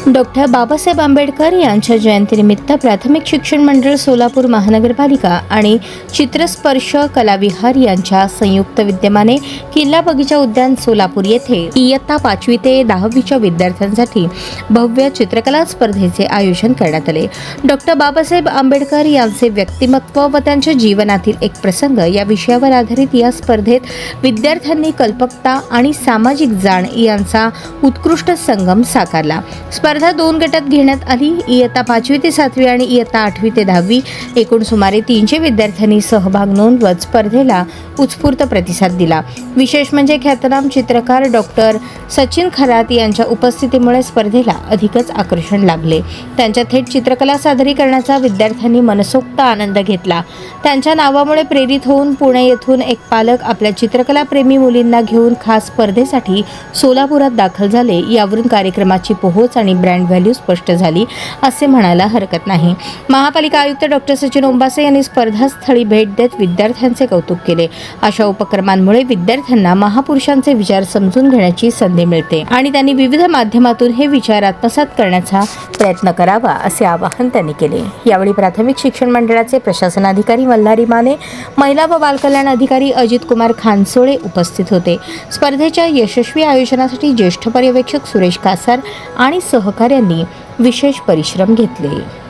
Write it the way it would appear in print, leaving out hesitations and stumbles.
Doctor Babasaheb Ambedkar यांच्या जयंतीनिमित्त प्राथमिक शिक्षण मंडळ सोलापूर महानगरपालिका आणि चित्रस्पर्श कलाविहार यांच्या संयुक्त विद्यमाने किल्ला बगीचा उद्यान सोलापूर येथे इयत्ता 5वी ते 10वीच्या विद्यार्थ्यांसाठी भव्य चित्रकला स्पर्धेचे आयोजन करण्यात आले। डॉक्टर बाबासाहेब आंबेडकर यांचे व्यक्तिमत्व व त्यांच्या जीवनातील एक प्रसंग या विषयावर आधारित या स्पर्धेत विद्यार्थ्यांनी कल्पकता आणि सामाजिक जाण यांचा उत्कृष्ट संगम साकारला। स्पर्धा 2 गटात घेण्यात आली। इयत्ता 5वी ते 7वी आणि इयत्ता 8वी ते 10वी एकूण सुमारे 300 विद्यार्थ्यांनी सहभाग नोंदवत स्पर्धेला उत्स्फूर्त प्रतिसाद दिला। विशेष म्हणजे ख्यातनाम चित्रकार डॉक्टर सचिन खरात यांच्या उपस्थितीमुळे स्पर्धेला अधिकच आकर्षण लाभले। त्यांच्या थेट चित्रकला सादरीकरणाचा विद्यार्थ्यांनी मनसोक्त आनंद घेतला। त्यांच्या नावामुळे प्रेरित होऊन पुणे येथून एक पालक आपल्या चित्रकला प्रेमी मुलींना घेऊन खास स्पर्धेसाठी सोलापुरात दाखल झाले। यावरून कार्यक्रमाची पोहोच आणि ब्रँड व्हॅल्यू स्पष्ट झाली असे म्हणायला हरकत नाही। महापालिका आयुक्त डॉक्टर सचिन ओंबासे यांनी स्पर्धास्थळी भेट देत विद्यार्थ्यांचे कौतुक केले। अशा उपक्रमांमुळे विद्यार्थ्यांना महापुरुषांचे विचार समजून घेण्याची संधी मिळते आणि त्यांनी विविध माध्यमातून हे विचार आत्मसात करण्याचा प्रयत्न करावा असे आवाहन त्यांनी केले। यावेळी प्राथमिक शिक्षण मंडळाचे प्रशासनाधिकारी मल्हारी माने, महिला व बालकल्याण अधिकारी अजित कुमार खानसोळे उपस्थित होते। स्पर्धेच्या यशस्वी आयोजनासाठी ज्येष्ठ पर्यवेक्षक सुरेश कासार आणि सहकाऱ्यांनी विशेष परिश्रम घेतले।